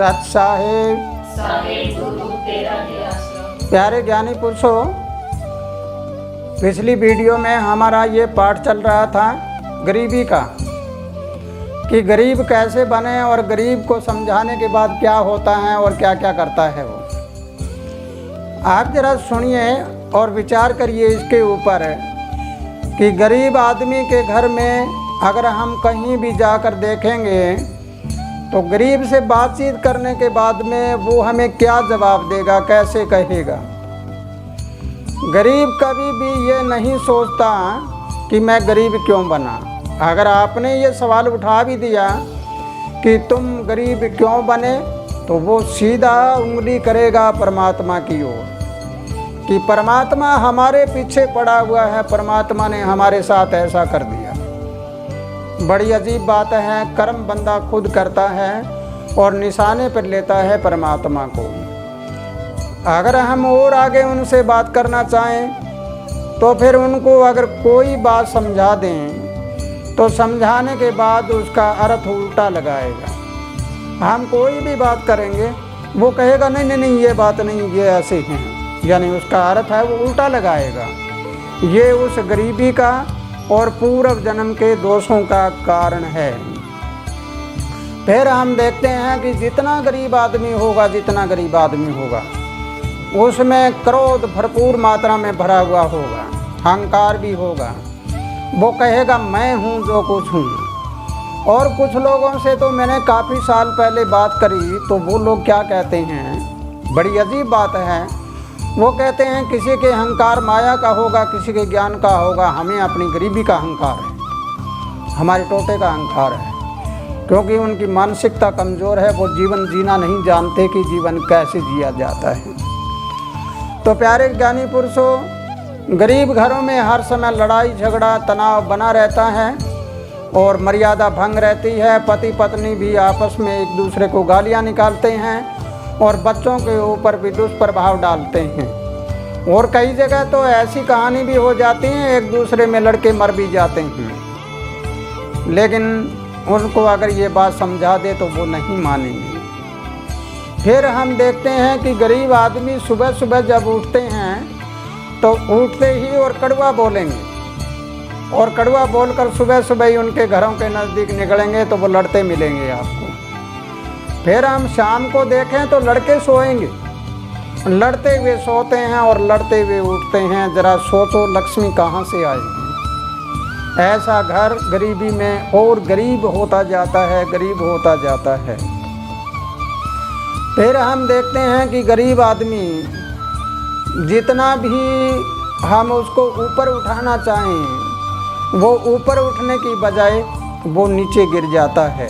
सत साहेब गुरु तेरा है आश्रम। प्यारे ज्ञानी पुरुषों, पिछली वीडियो में हमारा ये पाठ चल रहा था गरीबी का, कि गरीब कैसे बने और गरीब को समझाने के बाद क्या होता है और क्या क्या करता है वो। आप जरा सुनिए और विचार करिए इसके ऊपर कि गरीब आदमी के घर में अगर हम कहीं भी जाकर देखेंगे तो गरीब से बातचीत करने के बाद में वो हमें क्या जवाब देगा, कैसे कहेगा। गरीब कभी भी ये नहीं सोचता कि मैं गरीब क्यों बना। अगर आपने ये सवाल उठा भी दिया कि तुम गरीब क्यों बने, तो वो सीधा उंगली करेगा परमात्मा की ओर कि परमात्मा हमारे पीछे पड़ा हुआ है, परमात्मा ने हमारे साथ ऐसा कर दिया। बड़ी अजीब बात है, कर्म बंदा खुद करता है और निशाने पर लेता है परमात्मा को। अगर हम और आगे उनसे बात करना चाहें तो फिर उनको अगर कोई बात समझा दें तो समझाने के बाद उसका अर्थ उल्टा लगाएगा। हम कोई भी बात करेंगे वो कहेगा नहीं नहीं नहीं ये बात नहीं, ये ऐसे हैं, यानी उसका अर्थ है वो उल्टा लगाएगा। ये उस गरीबी का और पूर्व जन्म के दोषों का कारण है। फिर हम देखते हैं कि जितना गरीब आदमी होगा उसमें क्रोध भरपूर मात्रा में भरा हुआ होगा, अहंकार भी होगा। वो कहेगा मैं हूँ जो कुछ हूँ। और कुछ लोगों से तो मैंने काफ़ी साल पहले बात करी तो वो लोग क्या कहते हैं, बड़ी अजीब बात है। वो कहते हैं किसी के अहंकार माया का होगा, किसी के ज्ञान का होगा, हमें अपनी गरीबी का अहंकार है, हमारे टोटे का अहंकार है। क्योंकि उनकी मानसिकता कमज़ोर है, वो जीवन जीना नहीं जानते कि जीवन कैसे जिया जाता है। तो प्यारे ज्ञानी पुरुषों, गरीब घरों में हर समय लड़ाई झगड़ा तनाव बना रहता है और मर्यादा भंग रहती है। पति पत्नी भी आपस में एक दूसरे को गालियाँ निकालते हैं और बच्चों के ऊपर भी दुष्प्रभाव डालते हैं। और कई जगह तो ऐसी कहानी भी हो जाती है, एक दूसरे में लड़के मर भी जाते हैं। लेकिन उनको अगर ये बात समझा दे तो वो नहीं मानेंगे। फिर हम देखते हैं कि गरीब आदमी सुबह सुबह जब उठते हैं तो उठते ही और कड़वा बोलेंगे, और कड़वा बोलकर सुबह सुबह ही उनके घरों के नज़दीक निकलेंगे तो वो लड़ते मिलेंगे आपको। फिर हम शाम को देखें तो लड़के सोएंगे, लड़ते हुए सोते हैं और लड़ते हुए उठते हैं। ज़रा सोचो लक्ष्मी कहाँ से आएगी। ऐसा घर गरीबी में और गरीब होता जाता है, गरीब होता जाता है। फिर हम देखते हैं कि गरीब आदमी जितना भी हम उसको ऊपर उठाना चाहें वो ऊपर उठने की बजाय वो नीचे गिर जाता है।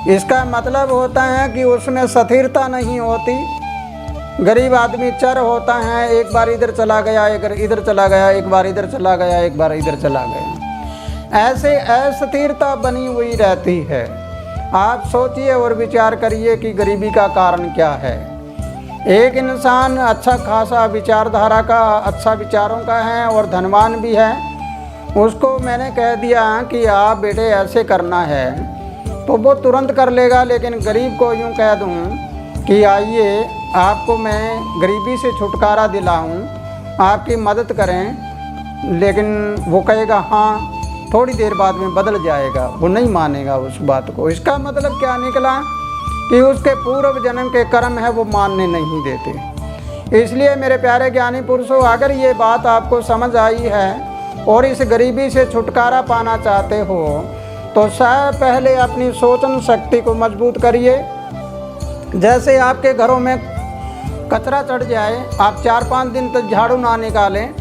इसका मतलब होता है कि उसमें स्थिरता नहीं होती। गरीब आदमी चर होता है, एक बार इधर चला गया, एक इधर चला गया, एक बार इधर चला गया, एक बार इधर चला गया। ऐसे अस्थिरता बनी हुई रहती है। आप सोचिए और विचार करिए कि गरीबी का कारण क्या है। एक इंसान अच्छा खासा विचारधारा का, अच्छा विचारों का है और धनवान भी है, उसको मैंने कह दिया कि आप बेटे ऐसे करना है तो वो तुरंत कर लेगा। लेकिन गरीब को यूँ कह दूँ कि आइए आपको मैं गरीबी से छुटकारा दिलाऊं, आपकी मदद करें, लेकिन वो कहेगा हाँ, थोड़ी देर बाद में बदल जाएगा, वो नहीं मानेगा उस बात को। इसका मतलब क्या निकला कि उसके पूर्व जन्म के कर्म है वो मानने नहीं देते। इसलिए मेरे प्यारे ज्ञानी पुरुषों, अगर ये बात आपको समझ आई है और इस गरीबी से छुटकारा पाना चाहते हो तो सबसे पहले अपनी सोचन शक्ति को मजबूत करिए। जैसे आपके घरों में कचरा चढ़ जाए, आप 4-5 दिन तक झाड़ू ना निकालें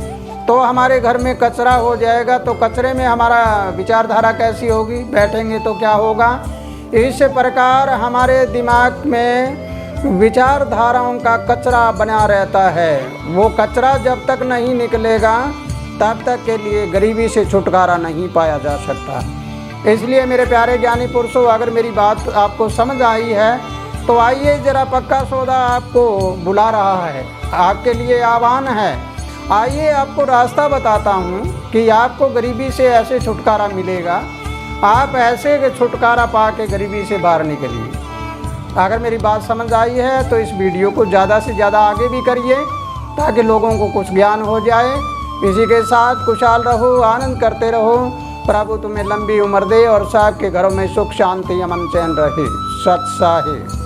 तो हमारे घर में कचरा हो जाएगा। तो कचरे में हमारा विचारधारा कैसी होगी, बैठेंगे तो क्या होगा। इस प्रकार हमारे दिमाग में विचारधाराओं का कचरा बना रहता है। वो कचरा जब तक नहीं निकलेगा तब तक के लिए गरीबी से छुटकारा नहीं पाया जा सकता। इसलिए मेरे प्यारे ज्ञानी पुरुषों, अगर मेरी बात आपको समझ आई है तो आइए, ज़रा पक्का सौदा आपको बुला रहा है, आपके लिए आह्वान है। आइए आपको रास्ता बताता हूँ कि आपको गरीबी से ऐसे छुटकारा मिलेगा। आप ऐसे छुटकारा पा के गरीबी से बाहर निकलिए। अगर मेरी बात समझ आई है तो इस वीडियो को ज़्यादा से ज़्यादा आगे भी करिए ताकि लोगों को कुछ ज्ञान हो जाए। इसी के साथ खुशहाल रहो, आनंद करते रहो। प्रभु तुम्हें लंबी उम्र दे और सबके घरों में सुख शांति अमन चैन रहे। सत साहिब।